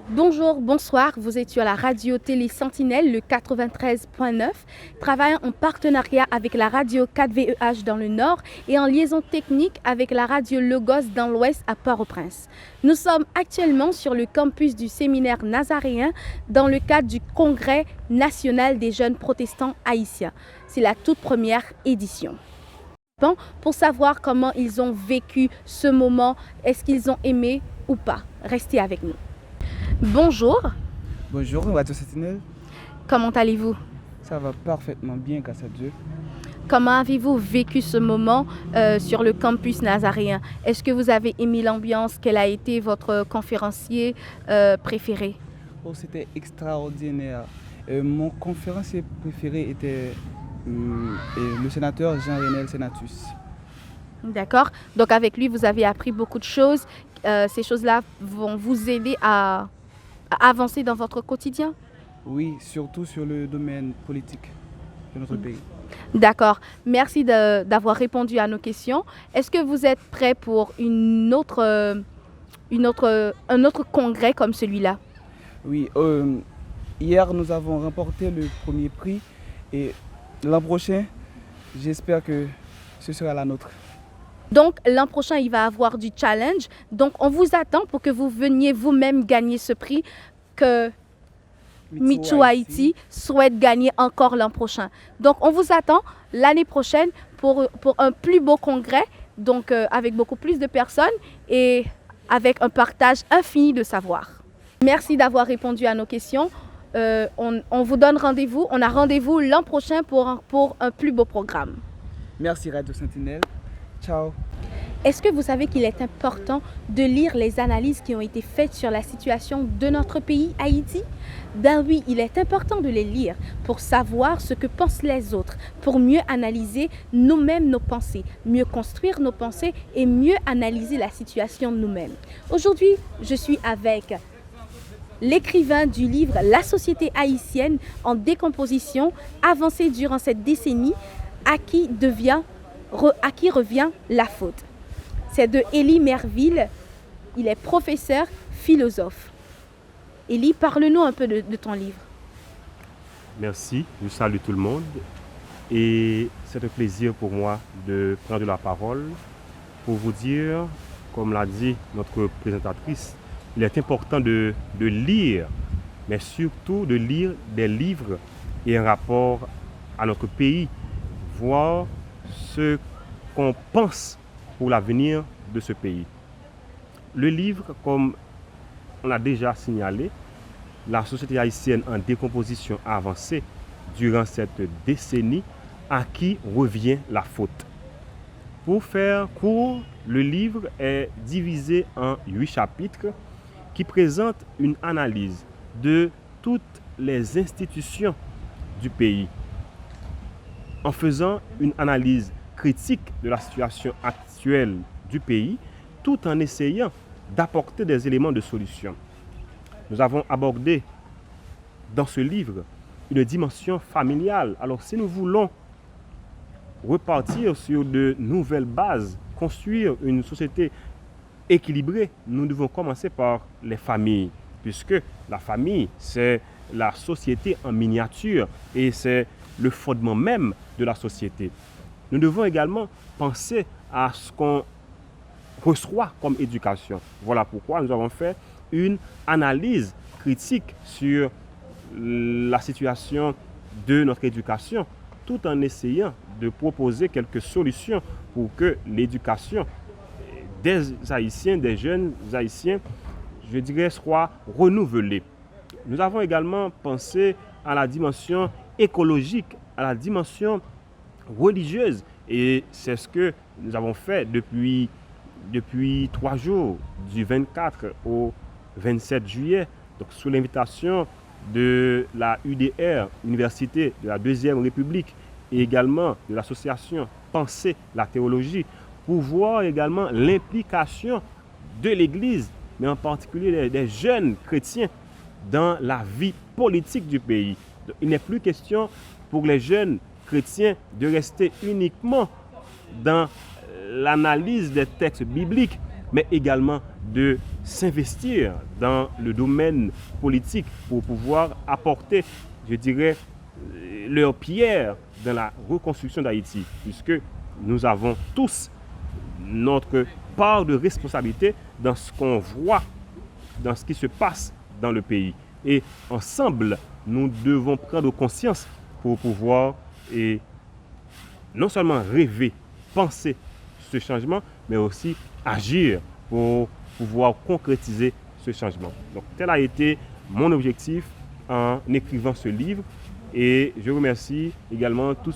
Bonjour, bonsoir, vous êtes sur la radio Télé Sentinelle, le 93.9, travaillant en partenariat avec la radio 4VEH dans le nord et en liaison technique avec la radio Logos dans l'ouest à Port-au-Prince. Nous sommes actuellement sur le campus du séminaire nazaréen dans le cadre du Congrès national des jeunes protestants haïtiens. C'est la toute première édition. Pour savoir comment ils ont vécu ce moment, est-ce qu'ils ont aimé ou pas? Restez avec nous. Bonjour. Bonjour, Radio Sentinelle. Comment allez-vous? Ça va parfaitement bien, grâce à Dieu. Comment avez-vous vécu ce moment sur le campus nazaréen? Est-ce que vous avez aimé l'ambiance? Quel a été votre conférencier préféré? Oh, c'était extraordinaire. Mon conférencier préféré était le sénateur Jean-Renel Senatus. D'accord. Donc avec lui, vous avez appris beaucoup de choses. Ces choses-là vont vous aider à avancer dans votre quotidien? Oui, surtout sur le domaine politique de notre pays. D'accord. Merci d'avoir répondu à nos questions. Est-ce que vous êtes prêt pour un autre congrès comme celui-là? Oui, hier nous avons remporté le premier prix et l'an prochain, j'espère que ce sera la nôtre. Donc l'an prochain, il va y avoir du challenge. Donc on vous attend pour que vous veniez vous-même gagner ce prix que Michou Haïti souhaite gagner encore l'an prochain. Donc on vous attend l'année prochaine pour un plus beau congrès, donc avec beaucoup plus de personnes et avec un partage infini de savoir. Merci d'avoir répondu à nos questions. On vous donne rendez-vous. On a rendez-vous l'an prochain pour un plus beau programme. Merci Radio Sentinelle. Ciao. Est-ce que vous savez qu'il est important de lire les analyses qui ont été faites sur la situation de notre pays, Haïti? Ben oui, il est important de les lire pour savoir ce que pensent les autres, pour mieux analyser nous-mêmes nos pensées, mieux construire nos pensées et mieux analyser la situation nous-mêmes. Aujourd'hui, je suis avec l'écrivain du livre La société haïtienne en décomposition, avancée durant cette décennie, à qui revient la faute. C'est de Élie Merville. Il est professeur, philosophe. Élie, parle-nous un peu de ton livre. Merci, je salue tout le monde. Et c'est un plaisir pour moi de prendre la parole pour vous dire, comme l'a dit notre présentatrice, il est important de lire, mais surtout de lire des livres et un rapport à notre pays, voir ce qu'on pense pour l'avenir de ce pays. Le livre, comme on l'a déjà signalé, la société haïtienne en décomposition avancée durant cette décennie, à qui revient la faute. Pour faire court, le livre est divisé en 8 chapitres qui présentent une analyse de toutes les institutions du pays, en faisant une analyse critique de la situation actuelle du pays, tout en essayant d'apporter des éléments de solution. Nous avons abordé dans ce livre une dimension familiale. Alors si nous voulons repartir sur de nouvelles bases, construire une société équilibrée, nous devons commencer par les familles, puisque la famille, c'est la société en miniature et c'est le fondement même de la société. Nous devons également penser à ce qu'on reçoit comme éducation. Voilà pourquoi nous avons fait une analyse critique sur la situation de notre éducation, tout en essayant de proposer quelques solutions pour que l'éducation des Haïtiens, des jeunes Haïtiens, je dirais, soit renouvelée. Nous avons également pensé à la dimension écologique, à la dimension religieuse, et c'est ce que nous avons fait depuis 3 jours, du 24 au 27 juillet, donc sous l'invitation de la UDR, Université de la Deuxième République, et également de l'association Penser la théologie, pour voir également l'implication de l'Église, mais en particulier des jeunes chrétiens, dans la vie politique du pays. Donc, il n'est plus question pour les jeunes chrétiens de rester uniquement dans l'analyse des textes bibliques, mais également de s'investir dans le domaine politique pour pouvoir apporter, je dirais, leur pierre dans la reconstruction d'Haïti, puisque nous avons tous notre part de responsabilité dans ce qu'on voit, dans ce qui se passe dans le pays. Et ensemble, nous devons prendre conscience pour pouvoir et non seulement rêver, penser ce changement, mais aussi agir pour pouvoir concrétiser ce changement. Donc, tel a été mon objectif en écrivant ce livre. Et je remercie également tous